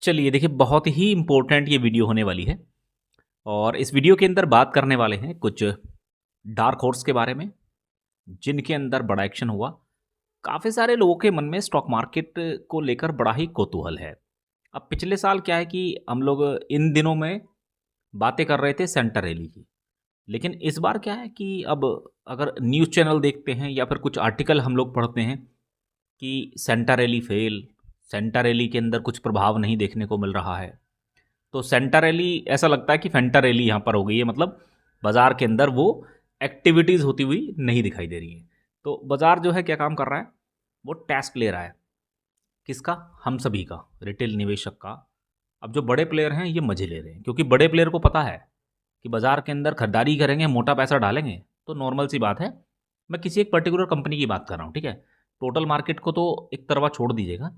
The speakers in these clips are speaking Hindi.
चलिए देखिए, बहुत ही इम्पोर्टेंट ये वीडियो होने वाली है और इस वीडियो के अंदर बात करने वाले हैं कुछ डार्क हॉर्स के बारे में, जिनके अंदर बड़ा एक्शन हुआ। काफ़ी सारे लोगों के मन में स्टॉक मार्केट को लेकर बड़ा ही कौतूहल है। अब पिछले साल क्या है कि हम लोग इन दिनों में बातें कर रहे थे सेंटर रैली की, लेकिन इस बार क्या है कि अब अगर न्यूज़ चैनल देखते हैं या फिर कुछ आर्टिकल हम लोग पढ़ते हैं कि centre rally fail, centre rally के अंदर कुछ प्रभाव नहीं देखने को मिल रहा है। तो सेंटा रैली ऐसा लगता है कि फेंटा रैली यहाँ पर हो गई है, मतलब बाजार के अंदर वो एक्टिविटीज़ होती हुई नहीं दिखाई दे रही है। तो बाजार जो है क्या काम कर रहा है, वो टैक्स ले रहा है। किसका? हम सभी का, रिटेल निवेशक का। अब जो बड़े प्लेयर हैं ये मजे ले रहे हैं, क्योंकि बड़े प्लेयर को पता है कि बाजार के अंदर खरीदारी करेंगे, मोटा पैसा डालेंगे तो नॉर्मल सी बात है। मैं किसी एक पर्टिकुलर कंपनी की बात कर रहा हूँ, ठीक है। टोटल मार्केट को तो एक तरफा छोड़ दीजिएगा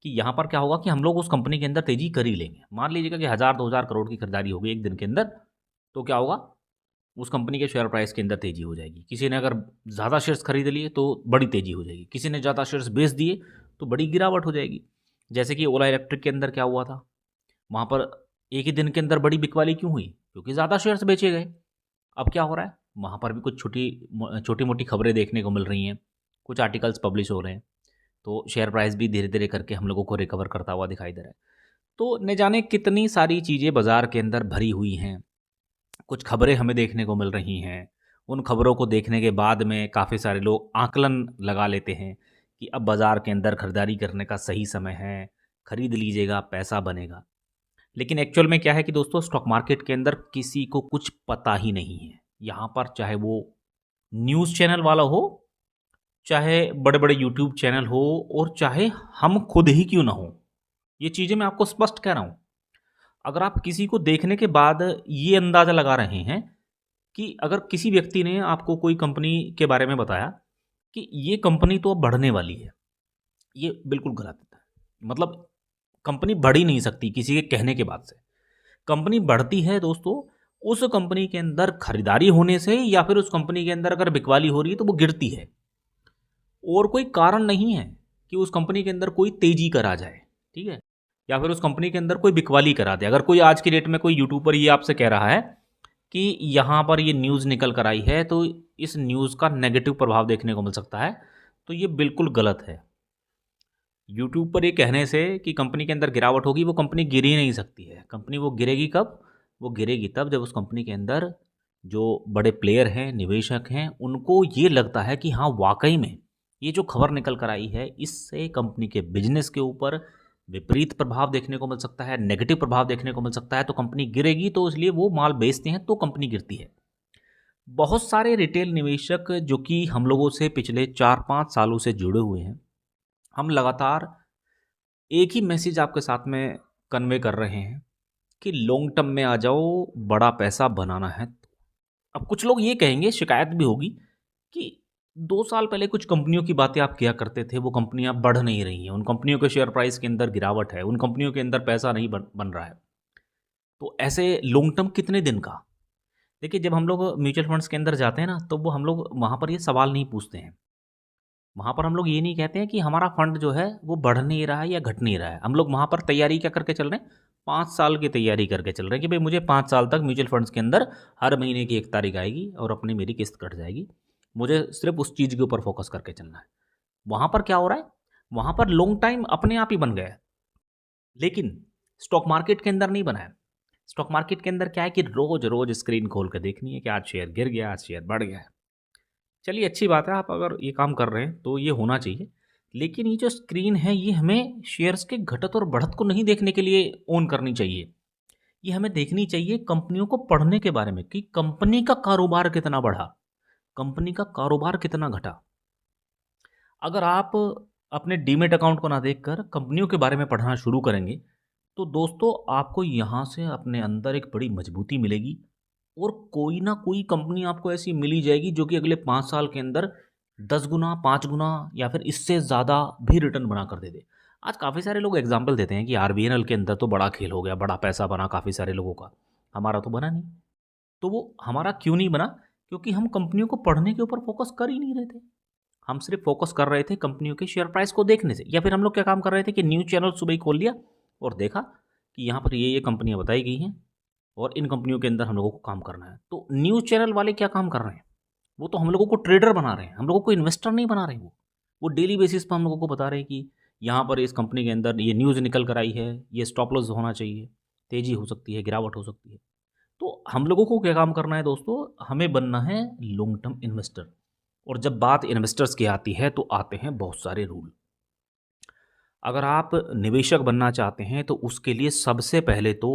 कि यहाँ पर क्या होगा कि हम लोग उस कंपनी के अंदर तेजी कर ही लेंगे। मान लीजिएगा कि 1000-2000 करोड़ की खरीदारी होगी एक दिन के अंदर, तो क्या होगा, उस कंपनी के शेयर प्राइस के अंदर तेजी हो जाएगी। किसी ने अगर ज़्यादा शेयर्स खरीद लिए तो बड़ी तेजी हो जाएगी, किसी ने ज़्यादा शेयर्स बेच दिए तो बड़ी गिरावट हो जाएगी। जैसे कि ओला इलेक्ट्रिक के अंदर क्या हुआ था, वहाँ पर एक ही दिन के अंदर बड़ी बिकवाली क्यों हुई? क्योंकि ज़्यादा शेयर्स बेचे गए। अब क्या हो रहा है, वहाँ पर भी कुछ छोटी मोटी खबरें देखने को मिल रही हैं, कुछ आर्टिकल्स पब्लिश हो रहे हैं, तो शेयर प्राइस भी धीरे धीरे करके हम लोगों को रिकवर करता हुआ दिखाई दे रहा है। तो न जाने कितनी सारी चीज़ें बाज़ार के अंदर भरी हुई हैं, कुछ खबरें हमें देखने को मिल रही हैं। उन खबरों को देखने के बाद में काफ़ी सारे लोग आकलन लगा लेते हैं कि अब बाज़ार के अंदर खरीदारी करने का सही समय है, खरीद लीजिएगा, पैसा बनेगा। लेकिन एक्चुअल में क्या है कि दोस्तों, स्टॉक मार्केट के अंदर किसी को कुछ पता ही नहीं है। यहाँ पर चाहे वो न्यूज़ चैनल वाला हो, चाहे बड़े बड़े यूट्यूब चैनल हो, और चाहे हम खुद ही क्यों ना हो, ये चीज़ें मैं आपको स्पष्ट कह रहा हूँ। अगर आप किसी को देखने के बाद ये अंदाज़ा लगा रहे हैं कि अगर किसी व्यक्ति ने आपको कोई कंपनी के बारे में बताया कि ये कंपनी तो अब बढ़ने वाली है, ये बिल्कुल गलत है। मतलब कंपनी बढ़ ही नहीं सकती किसी के कहने के बाद से। कंपनी बढ़ती है दोस्तों, उस कंपनी के अंदर खरीदारी होने से, या फिर उस कंपनी के अंदर अगर बिकवाली हो रही है तो वो गिरती है। और कोई कारण नहीं है कि उस कंपनी के अंदर कोई तेजी करा जाए, ठीक है, या फिर उस कंपनी के अंदर कोई बिकवाली करा दे। अगर कोई आज की डेट में कोई यूट्यूबर ये आपसे कह रहा है कि यहाँ पर ये न्यूज़ निकल कर आई है तो इस न्यूज़ का नेगेटिव प्रभाव देखने को मिल सकता है, तो ये बिल्कुल गलत है। यूट्यूब पर ये कहने से कि कंपनी के अंदर गिरावट होगी, वो कंपनी गिर ही नहीं सकती है। कंपनी वो गिरेगी कब? वो गिरेगी तब जब उस कंपनी के अंदर जो बड़े प्लेयर हैं, निवेशक हैं, उनको ये लगता है कि हाँ, वाक़ई में ये जो खबर निकल कर आई है, इससे कंपनी के बिज़नेस के ऊपर विपरीत प्रभाव देखने को मिल सकता है, नेगेटिव प्रभाव देखने को मिल सकता है, तो कंपनी गिरेगी, तो इसलिए वो माल बेचते हैं तो कंपनी गिरती है। बहुत सारे रिटेल निवेशक जो कि हम लोगों से पिछले 4-5 सालों से जुड़े हुए हैं, हम लगातार एक ही मैसेज आपके साथ में कन्वे कर रहे हैं कि लॉन्ग टर्म में आ जाओ, बड़ा पैसा बनाना है। अब कुछ लोग ये कहेंगे, शिकायत भी होगी कि 2 साल पहले कुछ कंपनियों की बातें आप किया करते थे, वो कंपनियां बढ़ नहीं रही हैं, उन कंपनियों के शेयर प्राइस के अंदर गिरावट है, उन कंपनियों के अंदर पैसा नहीं बन रहा है। तो ऐसे लॉन्ग टर्म कितने दिन का? देखिए, जब हम लोग म्यूचुअल फंड्स के अंदर जाते हैं ना, तो वो हम लोग वहाँ पर ये सवाल नहीं पूछते हैं। वहाँ पर हम लोग ये नहीं कहते हैं कि हमारा फंड जो है वो बढ़ नहीं रहा है या घट नहीं रहा है। हम लोग वहाँ पर तैयारी क्या करके चल रहे हैं? 5 साल की तैयारी करके चल रहे हैं कि भाई मुझे 5 साल तक म्यूचुअल फंड्स के अंदर हर महीने की 1 तारीख आएगी और अपनी मेरी किस्त कट जाएगी। मुझे सिर्फ़ उस चीज़ के ऊपर फ़ोकस करके चलना है। वहाँ पर क्या हो रहा है? वहाँ पर लॉन्ग टाइम अपने आप ही बन गया है। लेकिन स्टॉक मार्केट के अंदर नहीं बना है। स्टॉक मार्केट के अंदर क्या है कि रोज़-रोज़ स्क्रीन खोल के देखनी है कि आज शेयर गिर गया, आज शेयर बढ़ गया है। चलिए, अच्छी बात है, आप अगर ये काम कर रहे हैं तो ये होना चाहिए। लेकिन ये जो स्क्रीन है, ये हमें शेयर्स के घटत और बढ़त को नहीं देखने के लिए ऑन करनी चाहिए। ये हमें देखनी चाहिए कंपनियों को पढ़ने के बारे में कि कंपनी का कारोबार कितना बढ़ा, कंपनी का कारोबार कितना घटा। अगर आप अपने डीमैट अकाउंट को ना देखकर कंपनियों के बारे में पढ़ना शुरू करेंगे, तो दोस्तों आपको यहाँ से अपने अंदर एक बड़ी मजबूती मिलेगी, और कोई ना कोई कंपनी आपको ऐसी मिली जाएगी जो कि अगले 5 साल के अंदर 10 गुना, 5 गुना या फिर इससे ज़्यादा भी रिटर्न बना कर दे दे। आज काफ़ी सारे लोग एग्जाम्पल देते हैं कि आरबीएनएल के अंदर तो बड़ा खेल हो गया, बड़ा पैसा बना काफ़ी सारे लोगों का, हमारा तो बना नहीं। तो वो हमारा क्यों नहीं बना? क्योंकि हम कंपनियों को पढ़ने के ऊपर फोकस कर ही नहीं रहे थे। हम सिर्फ फोकस कर रहे थे कंपनियों के शेयर प्राइस को देखने से, या फिर हम लोग क्या काम कर रहे थे कि न्यूज़ चैनल सुबह ही खोल लिया और देखा कि यहाँ पर ये कंपनियाँ बताई गई हैं और इन कंपनियों के अंदर हम लोगों को काम करना है। तो न्यूज़ चैनल वाले क्या काम कर रहे हैं, वो तो हम लोगों को ट्रेडर बना रहे हैं, हम लोगों को इन्वेस्टर नहीं बना रहे हैं। वो डेली बेसिस पर हम लोगों को बता रहे हैं कि यहाँ पर इस कंपनी के अंदर ये न्यूज़ निकल कर आई है, ये स्टॉप लॉस होना चाहिए, तेज़ी हो सकती है, गिरावट हो सकती है। तो हम लोगों को क्या काम करना है दोस्तों, हमें बनना है लॉन्ग टर्म इन्वेस्टर। और जब बात इन्वेस्टर्स की आती है तो आते हैं बहुत सारे रूल। अगर आप निवेशक बनना चाहते हैं तो उसके लिए सबसे पहले तो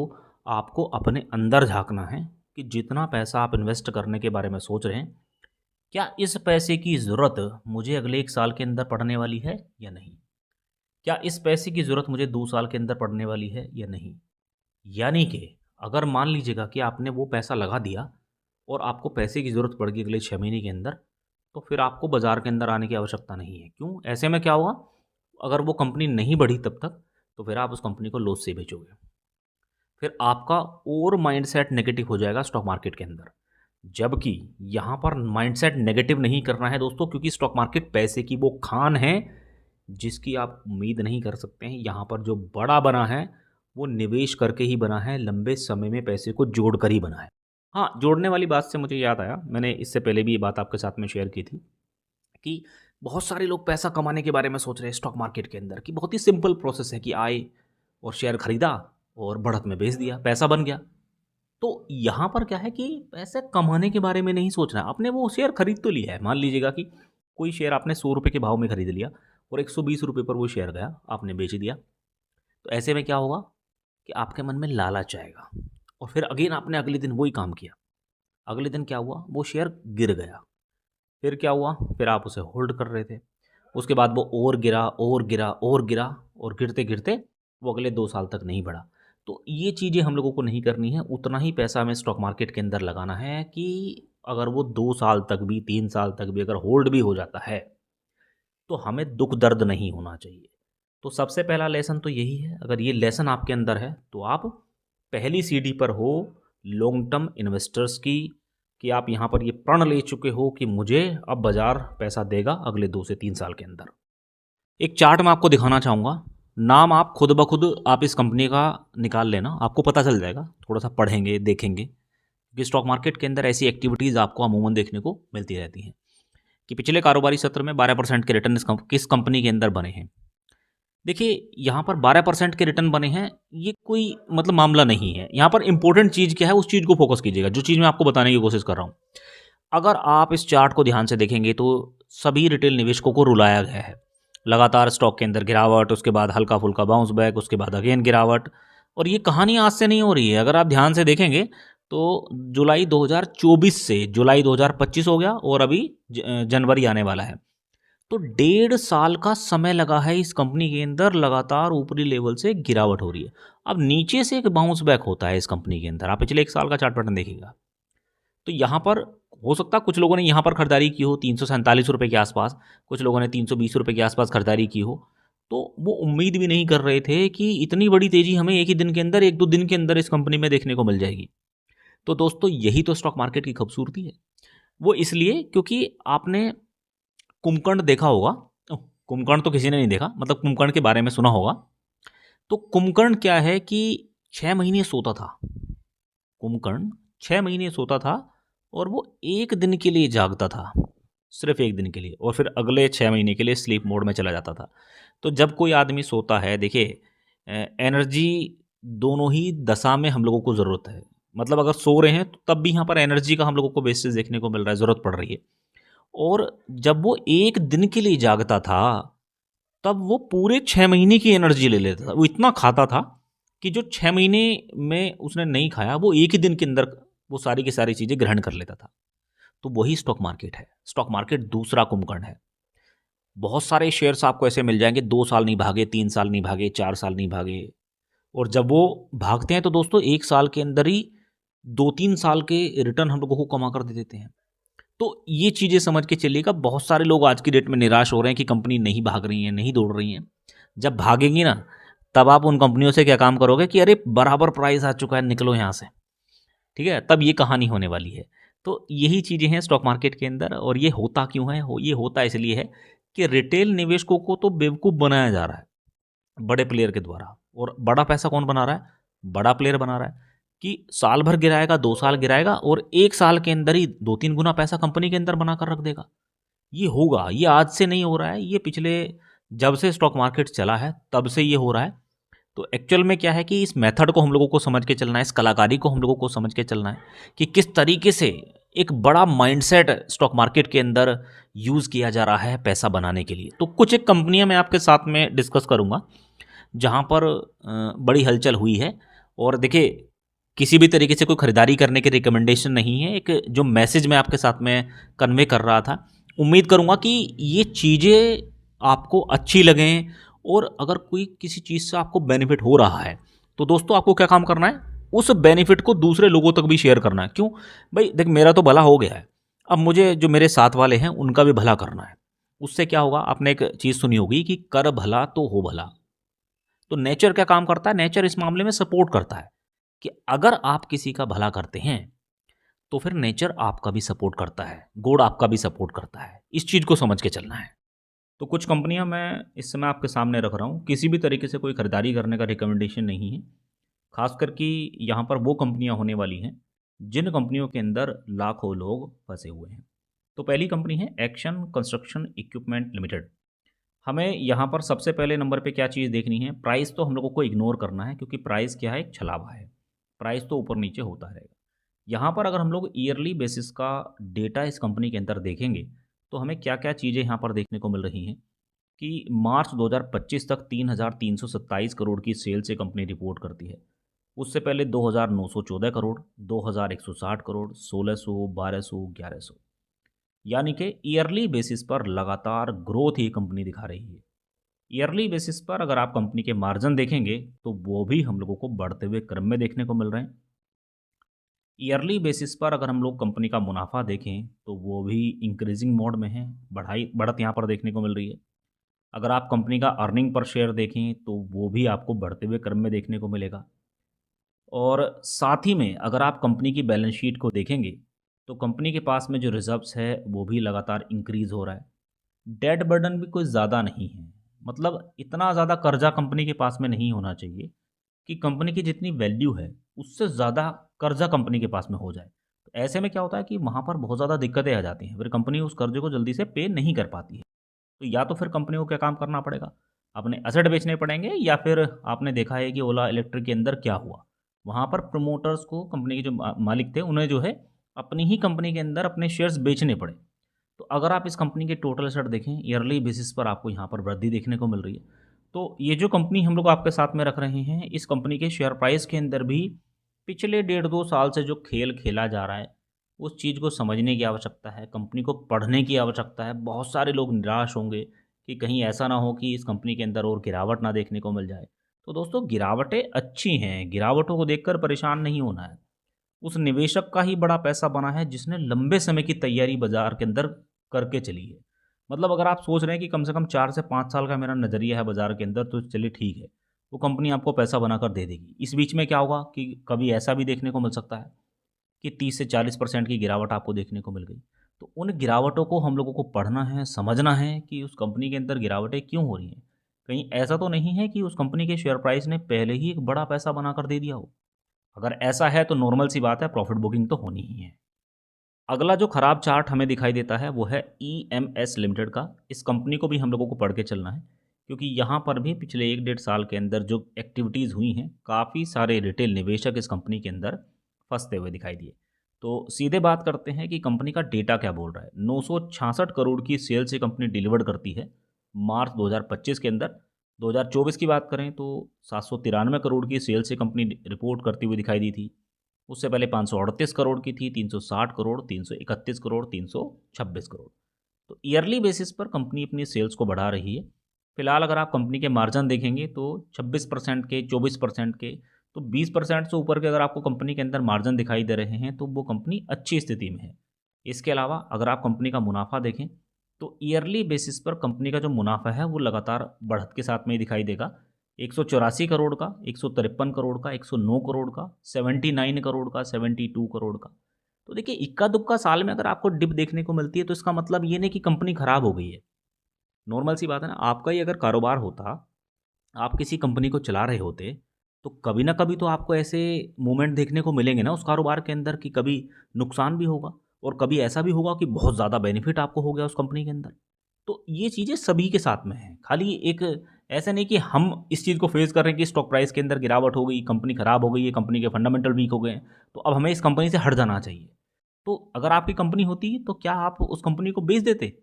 आपको अपने अंदर झांकना है कि जितना पैसा आप इन्वेस्ट करने के बारे में सोच रहे हैं, क्या इस पैसे की ज़रूरत मुझे अगले 1 साल के अंदर पड़ने वाली है या नहीं? क्या इस पैसे की ज़रूरत मुझे 2 साल के अंदर पड़ने वाली है या नहीं? यानी कि अगर मान लीजिएगा कि आपने वो पैसा लगा दिया और आपको पैसे की ज़रूरत पड़ गई अगले 6 महीने के अंदर, तो फिर आपको बाज़ार के अंदर आने की आवश्यकता नहीं है। क्यों? ऐसे में क्या होगा, अगर वो कंपनी नहीं बढ़ी तब तक, तो फिर आप उस कंपनी को लॉस से बेचोगे। फिर आपका और माइंडसेट नेगेटिव हो जाएगा स्टॉक मार्केट के अंदर। जबकि यहाँ पर माइंडसेट नेगेटिव नहीं करना है दोस्तों, क्योंकि स्टॉक मार्केट पैसे की वो खान है जिसकी आप उम्मीद नहीं कर सकते हैं। यहाँ पर जो बड़ा बना है वो निवेश करके ही बना है, लंबे समय में पैसे को जोड़ कर ही बना है। हाँ, जोड़ने वाली बात से मुझे याद आया, मैंने इससे पहले भी ये बात आपके साथ में शेयर की थी कि बहुत सारे लोग पैसा कमाने के बारे में सोच रहे हैं स्टॉक मार्केट के अंदर, कि बहुत ही सिंपल प्रोसेस है कि आए और शेयर खरीदा और बढ़त में बेच दिया, पैसा बन गया। तो यहाँ पर क्या है कि पैसे कमाने के बारे में नहीं सोचना है। आपने वो शेयर खरीद तो लिया है, मान लीजिएगा कि कोई शेयर आपने 100 रुपये के भाव में खरीद लिया और 120 रुपये पर वो शेयर गया, आपने बेच दिया। तो ऐसे में क्या होगा कि आपके मन में लालच आएगा और फिर अगेन आपने अगले दिन वही काम किया। अगले दिन क्या हुआ, वो शेयर गिर गया। फिर क्या हुआ, फिर आप उसे होल्ड कर रहे थे। उसके बाद वो और गिरा और गिरा और गिरा और गिरते गिरते वो अगले 2 साल तक नहीं बढ़ा। तो ये चीज़ें हम लोगों को नहीं करनी है। उतना ही पैसा हमें स्टॉक मार्केट के अंदर लगाना है कि अगर वो 2 साल तक भी, 3 साल तक भी अगर होल्ड भी हो जाता है तो हमें दुख दर्द नहीं होना चाहिए। तो सबसे पहला लेसन तो यही है। अगर ये लेसन आपके अंदर है तो आप पहली सीढ़ी पर हो लॉन्ग टर्म इन्वेस्टर्स की, कि आप यहाँ पर ये प्रण ले चुके हो कि मुझे अब बाज़ार पैसा देगा अगले 2 से 3 साल के अंदर। एक चार्ट मैं आपको दिखाना चाहूँगा, नाम आप खुद ब खुद आप इस कंपनी का निकाल लेना, आपको पता चल जाएगा। थोड़ा सा पढ़ेंगे, देखेंगे, क्योंकि स्टॉक मार्केट के अंदर ऐसी एक्टिविटीज़ आपको अमूमन देखने को मिलती रहती हैं। कि पिछले कारोबारी सत्र में 12% के रिटर्न किस कंपनी के अंदर बने हैं। देखिए, यहाँ पर 12% के रिटर्न बने हैं, ये कोई मतलब मामला नहीं है। यहाँ पर इंपॉर्टेंट चीज़ क्या है, उस चीज़ को फोकस कीजिएगा, जो चीज़ मैं आपको बताने की कोशिश कर रहा हूँ। अगर आप इस चार्ट को ध्यान से देखेंगे तो सभी रिटेल निवेशकों को रुलाया गया है। लगातार स्टॉक के अंदर गिरावट, उसके बाद हल्का फुल्का बाउंस बैक, उसके बाद अगेन गिरावट। और ये कहानी आज से नहीं हो रही है। अगर आप ध्यान से देखेंगे तो जुलाई 2024 से जुलाई 2025 हो गया और अभी जनवरी आने वाला है। तो 1.5 साल का समय लगा है इस कंपनी के अंदर, लगातार ऊपरी लेवल से गिरावट हो रही है। अब नीचे से एक बाउंस बैक होता है इस कंपनी के अंदर। आप पिछले 1 साल का चार्ट पैटर्न देखिएगा तो यहाँ पर हो सकता है कुछ लोगों ने यहाँ पर खरीदारी की हो 347 रुपये के आसपास, कुछ लोगों ने 320 रुपये के आसपास खरीदारी की हो। तो वो उम्मीद भी नहीं कर रहे थे कि इतनी बड़ी तेज़ी हमें एक ही दिन के अंदर, 1-2 दिन के अंदर इस कंपनी में देखने को मिल जाएगी। तो दोस्तों, यही तो स्टॉक मार्केट की खूबसूरती है। वो इसलिए क्योंकि आपने कुंभकर्ण देखा होगा। कुंभकर्ण तो किसी ने नहीं देखा, मतलब कुंभकर्ण के बारे में सुना होगा। तो कुंभकर्ण क्या है कि 6 महीने सोता था। कुंभकर्ण 6 महीने सोता था और वो 1 दिन के लिए जागता था, सिर्फ 1 दिन के लिए, और फिर अगले 6 महीने के लिए स्लीप मोड में चला जाता था। तो जब कोई आदमी सोता है, देखिए एनर्जी दोनों ही दशा में हम लोगों को ज़रूरत है। मतलब अगर सो रहे हैं तो तब भी यहाँ पर एनर्जी का हम लोगों को बेसिस देखने को मिल रहा है, ज़रूरत पड़ रही है। और जब वो 1 दिन के लिए जागता था तब वो पूरे 6 महीने की एनर्जी ले लेता था। वो इतना खाता था कि जो 6 महीने में उसने नहीं खाया वो 1 ही दिन के अंदर वो सारी की सारी चीज़ें ग्रहण कर लेता था। तो वही स्टॉक मार्केट है। स्टॉक मार्केट दूसरा कुंभकर्ण है। बहुत सारे शेयर्स आपको ऐसे मिल जाएंगे, 2 साल नहीं भागे, 3 साल नहीं भागे, 4 साल नहीं भागे। और जब वो भागते हैं तो दोस्तों 1 साल के अंदर ही 2-3 साल के रिटर्न हम लोगों को कमा कर दे देते हैं। तो ये चीज़ें समझ के चलिएगा। बहुत सारे लोग आज की डेट में निराश हो रहे हैं कि कंपनी नहीं भाग रही हैं, नहीं दौड़ रही हैं। जब भागेंगी ना, तब आप उन कंपनियों से क्या काम करोगे कि अरे बराबर प्राइस आ चुका है, निकलो यहाँ से, ठीक है। तब ये कहानी होने वाली है। तो यही चीज़ें हैं स्टॉक मार्केट के अंदर। और ये होता क्यों है, ये होता इसलिए है कि रिटेल निवेशकों को तो बेवकूफ़ बनाया जा रहा है बड़े प्लेयर के द्वारा। और बड़ा पैसा कौन बना रहा है, बड़ा प्लेयर बना रहा है कि साल भर गिराएगा, 2 साल गिराएगा और 1 साल के अंदर ही 2-3 गुना पैसा कंपनी के अंदर बना कर रख देगा। ये होगा, ये आज से नहीं हो रहा है, ये पिछले जब से स्टॉक मार्केट चला है तब से ये हो रहा है। तो एक्चुअल में क्या है कि इस मेथड को हम लोगों को समझ के चलना है, इस कलाकारी को हम लोगों को समझ के चलना है कि किस तरीके से एक बड़ा माइंडसेट स्टॉक मार्केट के अंदर यूज़ किया जा रहा है पैसा बनाने के लिए। तो कुछ एक कंपनियां मैं आपके साथ में डिस्कस करूंगा जहां पर बड़ी हलचल हुई है। और देखिए, किसी भी तरीके से कोई खरीदारी करने की रिकमेंडेशन नहीं है, एक जो मैसेज मैं आपके साथ में कन्वे कर रहा था। उम्मीद करूंगा कि ये चीज़ें आपको अच्छी लगें और अगर कोई किसी चीज़ से आपको बेनिफिट हो रहा है तो दोस्तों आपको क्या काम करना है, उस बेनिफिट को दूसरे लोगों तक भी शेयर करना है। क्यों भाई, देख मेरा तो भला हो गया है, अब मुझे जो मेरे साथ वाले हैं उनका भी भला करना है। उससे क्या होगा, आपने एक चीज़ सुनी होगी कि कर भला तो हो भला। तो नेचर क्या काम करता है, नेचर इस मामले में सपोर्ट करता है कि अगर आप किसी का भला करते हैं तो फिर नेचर आपका भी सपोर्ट करता है, गॉड आपका भी सपोर्ट करता है। इस चीज़ को समझ के चलना है। तो कुछ कंपनियां मैं इस समय आपके सामने रख रहा हूँ, किसी भी तरीके से कोई खरीदारी करने का रिकमेंडेशन नहीं है। खासकर कि यहाँ पर वो कंपनियां होने वाली हैं जिन कंपनियों के अंदर लाखों लोग फंसे हुए हैं। तो पहली कंपनी है एक्शन कंस्ट्रक्शन इक्विपमेंट लिमिटेड। हमें यहाँ पर सबसे पहले नंबर पे क्या चीज़ देखनी है, प्राइस तो हम लोगों को इग्नोर करना है क्योंकि प्राइस क्या है, एक छलावा है। प्राइस तो ऊपर नीचे होता रहेगा। यहाँ पर अगर हम लोग ईयरली बेसिस का डेटा इस कंपनी के अंदर देखेंगे तो हमें क्या क्या चीज़ें यहाँ पर देखने को मिल रही हैं कि मार्च 2025 तक 3,327 करोड़ की सेल्स ये कंपनी रिपोर्ट करती है। उससे पहले 2,914 करोड़, 2,160 करोड़, 1,600, 1,200, 1,100, यानी कि ईयरली बेसिस पर लगातार ग्रोथ ही कंपनी दिखा रही है। ईयरली बेसिस पर अगर आप कंपनी के मार्जिन देखेंगे तो वो भी हम लोगों को बढ़ते हुए क्रम में देखने को मिल रहे हैं। ईयरली बेसिस पर अगर हम लोग कंपनी का मुनाफा देखें तो वो भी इंक्रीजिंग मोड में है, बढ़त यहाँ पर देखने को मिल रही है। अगर आप कंपनी का अर्निंग पर शेयर देखें तो वो भी आपको बढ़ते हुए क्रम में देखने को मिलेगा। और साथ ही में अगर आप कंपनी की बैलेंस शीट को देखेंगे तो कंपनी के पास में जो रिजर्व्स है वो भी लगातार इंक्रीज़ हो रहा है। डेट बर्डन भी कोई ज़्यादा नहीं है, मतलब इतना ज़्यादा कर्जा कंपनी के पास में नहीं होना चाहिए कि कंपनी की जितनी वैल्यू है उससे ज़्यादा कर्जा कंपनी के पास में हो जाए। तो ऐसे में क्या होता है कि वहाँ पर बहुत ज़्यादा दिक्कतें आ जाती हैं, फिर कंपनी उस कर्जे को जल्दी से पे नहीं कर पाती है। तो या तो फिर कंपनी को क्या काम करना पड़ेगा, अपने एसेट बेचने पड़ेंगे, या फिर आपने देखा है कि ओला इलेक्ट्रिक के अंदर क्या हुआ, वहाँ पर प्रमोटर्स को, कंपनी के जो मालिक थे, उन्हें जो है अपनी ही कंपनी के अंदर अपने शेयर्स बेचने पड़े। तो अगर आप इस कंपनी के टोटल एसेट देखें ईयरली बेसिस पर आपको यहाँ पर वृद्धि देखने को मिल रही है। तो ये जो कंपनी हम लोग आपके साथ में रख रहे हैं, इस कंपनी के शेयर प्राइस के अंदर भी पिछले 1.5-2 साल से जो खेल खेला जा रहा है उस चीज़ को समझने की आवश्यकता है, कंपनी को पढ़ने की आवश्यकता है। बहुत सारे लोग निराश होंगे कि कहीं ऐसा ना हो कि इस कंपनी के अंदर और गिरावट ना देखने को मिल जाए। तो दोस्तों, गिरावटें अच्छी हैं, गिरावटों को देखकर परेशान नहीं होना है। उस निवेशक का ही बड़ा पैसा बना है जिसने लंबे समय की तैयारी बाजार के अंदर करके चली है। मतलब अगर आप सोच रहे हैं कि कम से कम 4 से 5 साल का मेरा नज़रिया है बाजार के अंदर, तो चलिए ठीक है, वो कंपनी आपको पैसा बनाकर दे देगी। इस बीच में क्या होगा कि कभी ऐसा भी देखने को मिल सकता है कि 30 से 40% की गिरावट आपको देखने को मिल गई। तो उन गिरावटों को हम लोगों को पढ़ना है, समझना है कि उस कंपनी के अंदर गिरावटें क्यों हो रही हैं। कहीं ऐसा तो नहीं है कि उस कंपनी के शेयर प्राइस ने पहले ही एक बड़ा पैसा बनाकर दे दिया हो। अगर ऐसा है तो नॉर्मल सी बात है, प्रॉफिट बुकिंग तो होनी ही है। अगला जो खराब चार्ट हमें दिखाई देता है वो है EMS लिमिटेड का। इस कंपनी को भी हम लोगों को पढ़ के चलना है क्योंकि यहाँ पर भी पिछले 1-1.5 साल के अंदर जो एक्टिविटीज़ हुई हैं, काफ़ी सारे रिटेल निवेशक इस कंपनी के अंदर फंसते हुए दिखाई दिए। तो सीधे बात करते हैं कि कंपनी का डेटा क्या बोल रहा है। 966 करोड़ की सेल्स ये कंपनी डिलीवर करती है मार्च 2025 के अंदर। 2024 की बात करें तो 793 करोड़ की सेल्स ये कंपनी रिपोर्ट करती हुई दिखाई दी थी। उससे पहले 538 करोड़ की थी, 360 करोड़, 331 करोड़, 326 करोड़। तो ईयरली बेसिस पर कंपनी अपनी सेल्स को बढ़ा रही है। फिलहाल अगर आप कंपनी के मार्जिन देखेंगे तो 26% के, 24% के, तो 20% से ऊपर के अगर आपको कंपनी के अंदर मार्जिन दिखाई दे रहे हैं तो वो कंपनी अच्छी स्थिति में है। इसके अलावा अगर आप कंपनी का मुनाफा देखें तो ईयरली बेसिस पर कंपनी का जो मुनाफा है वो लगातार बढ़त के साथ में ही दिखाई देगा। 184 करोड़ का, 153 करोड़ का, 109 करोड़ का, 79 करोड़ का, 72 करोड़ का। तो देखिए, इक्का दुक्का साल में अगर आपको डिप देखने को मिलती है तो इसका मतलब ये नहीं कि कंपनी खराब हो गई है। नॉर्मल सी बात है ना, आपका ही अगर कारोबार होता, आप किसी कंपनी को चला रहे होते तो कभी ना कभी तो आपको ऐसे मोमेंट देखने को मिलेंगे ना उस कारोबार के अंदर कि कभी नुकसान भी होगा और कभी ऐसा भी होगा कि बहुत ज़्यादा बेनिफिट आपको हो गया उस कंपनी के अंदर। तो ये चीज़ें सभी के साथ में हैं, खाली एक ऐसा नहीं कि हम इस चीज़ को फेस कर रहे हैं कि स्टॉक प्राइस के अंदर गिरावट हो गई, कंपनी खराब हो गई है, कंपनी के फंडामेंटल वीक हो गए हैं, तो अब हमें इस कंपनी से हट जाना चाहिए। तो अगर आपकी कंपनी होती तो क्या आप उस कंपनी को बेच देते?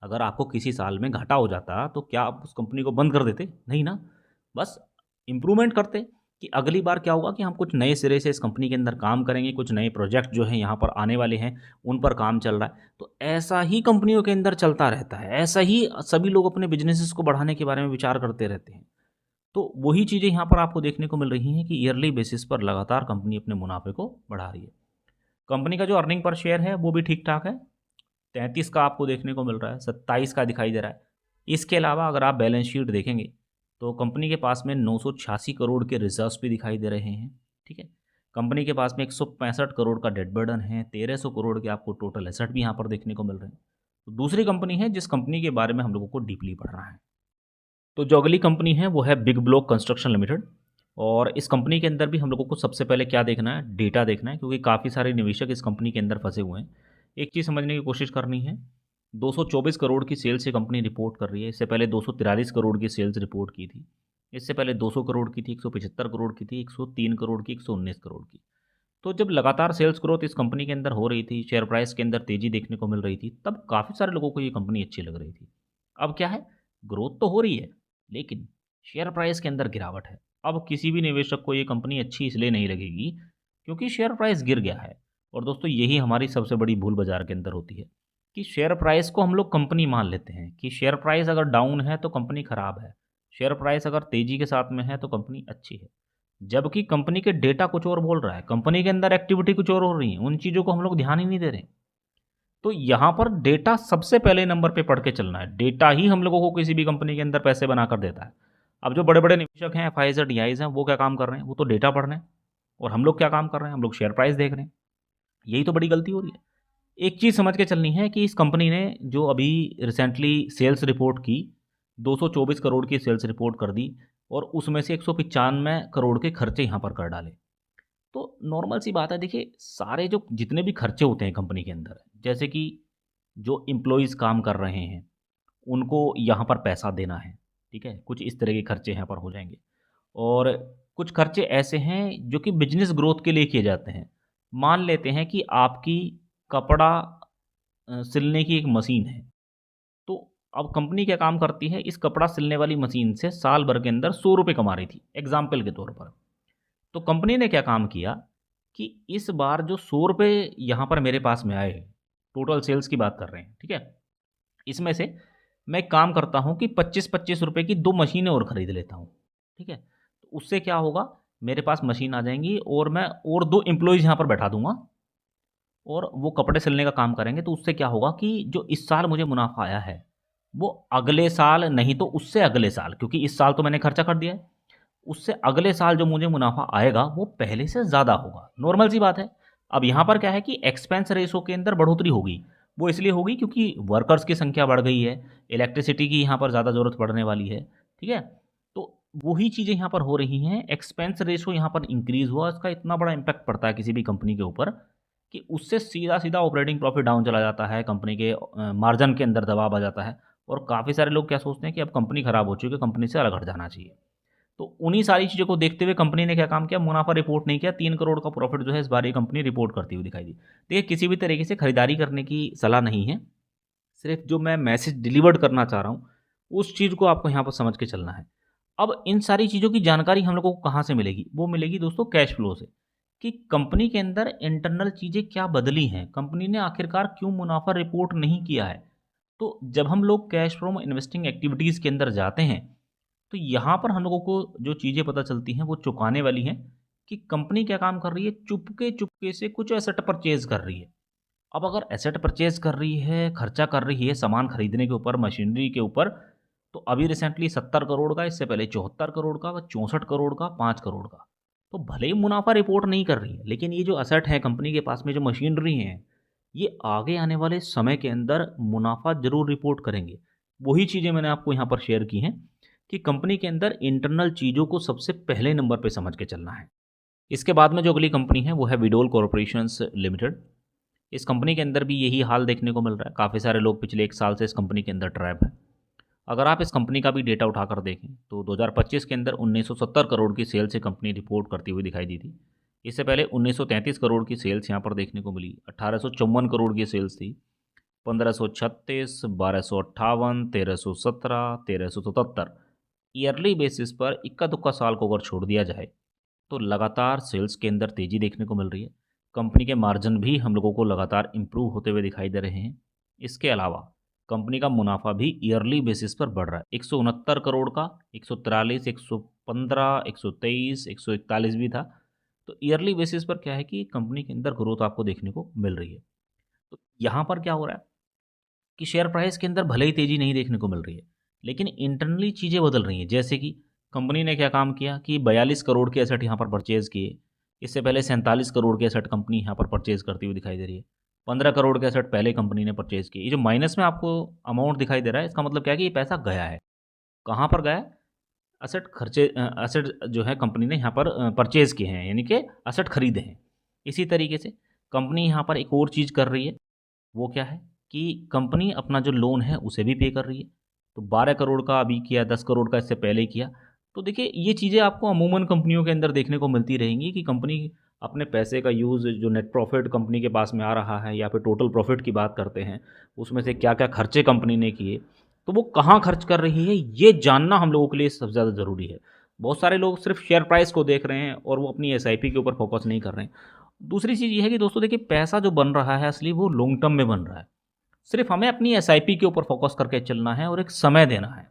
अगर आपको किसी साल में घाटा हो जाता तो क्या आप उस कंपनी को बंद कर देते? नहीं ना। बस इम्प्रूवमेंट करते कि अगली बार क्या होगा कि हम कुछ नए सिरे से इस कंपनी के अंदर काम करेंगे, कुछ नए प्रोजेक्ट जो हैं यहाँ पर आने वाले हैं, उन पर काम चल रहा है। तो ऐसा ही कंपनियों के अंदर चलता रहता है, ऐसा ही सभी लोग अपने बिजनेसेस को बढ़ाने के बारे में विचार करते रहते हैं। तो वही चीज़ें यहाँ पर आपको देखने को मिल रही हैं कि ईयरली बेसिस पर लगातार कंपनी अपने मुनाफे को बढ़ा रही है। कंपनी का जो अर्निंग पर शेयर है वो भी ठीक ठाक है, 33 का आपको देखने को मिल रहा है, 27 का दिखाई दे रहा है। इसके अलावा अगर आप बैलेंस शीट देखेंगे तो कंपनी के पास में 986 करोड़ के रिजर्व्स भी दिखाई दे रहे हैं। ठीक है, कंपनी के पास में 165 करोड़ का डेट बर्डन है, 1300 करोड़ के आपको टोटल एसेट भी यहाँ पर देखने को मिल रहे हैं। तो दूसरी कंपनी है जिस कंपनी के बारे में हम लोगों को डीपली पढ़ना है। तो जो अगली कंपनी है वो है बिग ब्लॉक कंस्ट्रक्शन लिमिटेड। और इस कंपनी के अंदर भी हम लोगों को सबसे पहले क्या देखना है, डेटा देखना है, क्योंकि काफ़ी सारे निवेशक इस कंपनी के अंदर फंसे हुए हैं। एक चीज़ समझने की कोशिश करनी है, 224 करोड़ की सेल्स ये कंपनी रिपोर्ट कर रही है। इससे पहले 243 करोड़ की सेल्स रिपोर्ट की थी। इससे पहले 200 करोड़ की थी, 175 करोड़ की थी, 103 करोड़ की, 119 करोड़ की। तो जब लगातार सेल्स ग्रोथ इस कंपनी के अंदर हो रही थी, शेयर प्राइस के अंदर तेज़ी देखने को मिल रही थी, तब काफ़ी सारे लोगों को ये कंपनी अच्छी लग रही थी। अब क्या है, ग्रोथ तो हो रही है, लेकिन शेयर प्राइस के अंदर गिरावट है। अब किसी भी निवेशक को ये कंपनी अच्छी इसलिए नहीं लगेगी क्योंकि शेयर प्राइस गिर गया है। और दोस्तों यही हमारी सबसे बड़ी भूल बाज़ार के अंदर होती है कि शेयर प्राइस को हम लोग कंपनी मान लेते हैं कि शेयर प्राइस अगर डाउन है तो कंपनी ख़राब है, शेयर प्राइस अगर तेज़ी के साथ में है तो कंपनी अच्छी है। जबकि कंपनी के डेटा कुछ और बोल रहा है, कंपनी के अंदर एक्टिविटी कुछ और हो रही है, उन चीज़ों को हम लोग ध्यान ही नहीं दे रहे। तो यहाँ पर डेटा सबसे पहले नंबर पे पढ़ के चलना है। डेटा ही हम लोगों को किसी भी कंपनी के अंदर पैसे बना कर देता है। अब जो बड़े-बड़े निवेशक हैं, एफआईज़, डीआईज़ हैं, वो क्या काम कर रहे हैं? वो तो डेटा पढ़ रहे हैं। और हम लोग क्या काम कर रहे हैं? हम लोग शेयर प्राइस देख रहे हैं। यही तो बड़ी गलती हो रही है। एक चीज़ समझ के चलनी है कि इस कंपनी ने जो अभी रिसेंटली सेल्स रिपोर्ट की, 224 करोड़ की सेल्स रिपोर्ट कर दी और उसमें से 195 करोड़ के खर्चे यहाँ पर कर डाले। तो नॉर्मल सी बात है, देखिए सारे जो जितने भी खर्चे होते हैं कंपनी के अंदर, जैसे कि जो एम्प्लॉइज़ काम कर रहे हैं उनको यहाँ पर पैसा देना है, ठीक है, कुछ इस तरह के खर्चे यहाँ पर हो जाएंगे। और कुछ खर्चे ऐसे हैं जो कि बिजनेस ग्रोथ के लिए किए जाते हैं। मान लेते हैं कि आपकी कपड़ा सिलने की एक मशीन है, तो अब कंपनी क्या काम करती है, इस कपड़ा सिलने वाली मशीन से साल भर के अंदर 100 रुपये कमा रही थी एग्जाम्पल के तौर पर। तो कंपनी ने क्या काम किया कि इस बार जो 100 रुपये यहाँ पर मेरे पास में आए, टोटल सेल्स की बात कर रहे हैं, ठीक है, इसमें से मैं एक काम करता हूँ कि 25-25 रुपये की 2 मशीनें और ख़रीद लेता हूँ, ठीक है। तो उससे क्या होगा, मेरे पास मशीन आ जाएंगी और मैं और 2 एम्प्लॉइज़ यहाँ पर बैठा दूंगा और वो कपड़े सिलने का काम करेंगे। तो उससे क्या होगा कि जो इस साल मुझे मुनाफा आया है वो अगले साल नहीं तो उससे अगले साल, क्योंकि इस साल तो मैंने खर्चा कर दिया है, उससे अगले साल जो मुझे मुनाफा आएगा वो पहले से ज़्यादा होगा। नॉर्मल सी बात है। अब यहाँ पर क्या है कि एक्सपेंस रेशो के अंदर बढ़ोतरी होगी, वो इसलिए होगी क्योंकि वर्कर्स की संख्या बढ़ गई है, इलेक्ट्रिसिटी की यहाँ पर ज़्यादा ज़रूरत पड़ने वाली है, ठीक है। तो वही चीज़ें यहाँ पर हो रही हैं, एक्सपेंस रेशो यहाँ पर इंक्रीज़ हुआ, इसका इतना बड़ा इम्पैक्ट पड़ता है किसी भी कंपनी के ऊपर कि उससे सीधा सीधा ऑपरेटिंग प्रॉफिट डाउन चला जाता है, कंपनी के मार्जिन के अंदर दबाव आ जाता है। और काफ़ी सारे लोग क्या सोचते हैं कि अब कंपनी ख़राब हो चुकी है, कंपनी से अलग हट जाना चाहिए। तो उन्हीं सारी चीज़ों को देखते हुए कंपनी ने क्या काम किया, मुनाफा रिपोर्ट नहीं किया, 3 करोड़ का प्रॉफिट जो है इस बार ये कंपनी रिपोर्ट करती हुई दिखाई दी। देखिए किसी भी तरीके से खरीदारी करने की सलाह नहीं है, सिर्फ जो मैं मैसेज डिलीवर्ड करना चाह रहा हूँ उस चीज़ को आपको यहाँ पर समझ के चलना है। अब इन सारी चीज़ों की जानकारी हम लोगों को कहाँ से मिलेगी, वो मिलेगी दोस्तों कैश फ्लो से, कि कंपनी के अंदर इंटरनल चीज़ें क्या बदली हैं, कंपनी ने आखिरकार क्यों मुनाफा रिपोर्ट नहीं किया है। तो जब हम लोग कैश फ्लो इन्वेस्टिंग एक्टिविटीज़ के अंदर जाते हैं तो यहाँ पर हम लोगों को जो चीज़ें पता चलती हैं वो चौंकाने वाली हैं कि कंपनी क्या काम कर रही है, चुपके चुपके से कुछ एसेट परचेज कर रही है। अब अगर एसेट परचेज कर रही है, खर्चा कर रही है सामान खरीदने के ऊपर, मशीनरी के ऊपर, तो अभी रिसेंटली 70 करोड़ का, इससे पहले 74 करोड़ का, 64 करोड़ का, 5 करोड़ का। तो भले ही मुनाफा रिपोर्ट नहीं कर रही है, लेकिन ये जो एसेट है कंपनी के पास में, जो मशीनरी हैं, ये आगे आने वाले समय के अंदर मुनाफा जरूर रिपोर्ट करेंगे। वही चीज़ें मैंने आपको यहाँ पर शेयर की हैं कि कंपनी के अंदर इंटरनल चीज़ों को सबसे पहले नंबर पे समझ के चलना है। इसके बाद में जो अगली कंपनी है वो है विडोल कॉरपोरेशंस लिमिटेड। इस कंपनी के अंदर भी यही हाल देखने को मिल रहा है। काफ़ी सारे लोग पिछले 1 साल से इस कंपनी के अंदर ट्रैप है। अगर आप इस कंपनी का भी डेटा उठाकर देखें तो 2025 के अंदर 1970 करोड़ की सेल्स ये कंपनी रिपोर्ट करती हुई दिखाई दी थी। इससे पहले 1933 करोड़ की सेल्स यहाँ पर देखने को मिली, 1854 करोड़ की सेल्स थी, 1536, 1258, 1317, 1377। ईयरली बेसिस पर इक्का दुक्का साल को अगर छोड़ दिया जाए तो लगातार सेल्स के अंदर तेज़ी देखने को मिल रही है। कंपनी के मार्जिन भी हम लोगों को लगातार इम्प्रूव होते हुए दिखाई दे रहे हैं। इसके अलावा कंपनी का मुनाफा भी ईयरली बेसिस पर बढ़ रहा है। 169 करोड़ का 143, 115, 123, 141 भी था। तो ईयरली बेसिस पर क्या है कि कंपनी के अंदर ग्रोथ आपको देखने को मिल रही है। तो यहाँ पर क्या हो रहा है कि शेयर प्राइस के अंदर भले ही तेज़ी नहीं देखने को मिल रही है, लेकिन इंटरनली चीज़ें बदल रही हैं। जैसे कि कंपनी ने क्या काम किया कि 42 करोड़ के एसेट यहाँ पर परचेज़ किए। इससे पहले 47 करोड़ के एसेट कंपनी यहाँ पर परचेज़ करती हुई दिखाई दे रही है। 15 करोड़ के एसेट पहले कंपनी ने परचेज़ किए। ये जो माइनस में आपको अमाउंट दिखाई दे रहा है, इसका मतलब क्या है कि ये पैसा गया है। कहाँ पर गया है? एसेट जो है कंपनी ने यहाँ पर परचेज़ किए हैं, यानी कि एसेट खरीदे हैं। इसी तरीके से कंपनी यहाँ पर एक और चीज़ कर रही है, वो क्या है कि कंपनी अपना जो लोन है उसे भी पे कर रही है। तो 12 करोड़ का अभी किया, 10 करोड़ का इससे पहले किया। तो देखिए ये चीज़ें आपको अमूमन कंपनियों के अंदर देखने को मिलती रहेंगी कि कंपनी अपने पैसे का यूज़, जो नेट प्रॉफिट कंपनी के पास में आ रहा है या फिर टोटल प्रॉफिट की बात करते हैं, उसमें से क्या क्या खर्चे कंपनी ने किए, तो वो कहाँ खर्च कर रही है ये जानना हम लोगों के लिए सबसे ज़्यादा ज़रूरी है। बहुत सारे लोग सिर्फ शेयर प्राइस को देख रहे हैं और वो अपनी एसआईपी के ऊपर फोकस नहीं कर रहे हैं। दूसरी चीज़ ये है कि दोस्तों देखिए, पैसा जो बन रहा है असली वो लॉन्ग टर्म में बन रहा है। सिर्फ हमें अपनी एसआईपी के ऊपर फोकस करके चलना है और एक समय देना है।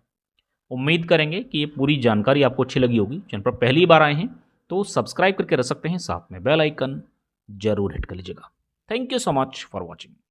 उम्मीद करेंगे कि ये पूरी जानकारी आपको अच्छी लगी होगी। चैनल पर पहली बार आए हैं तो सब्सक्राइब करके रख सकते हैं, साथ में बेल आइकन जरूर हिट कर लीजिएगा। Thank you so much for watching.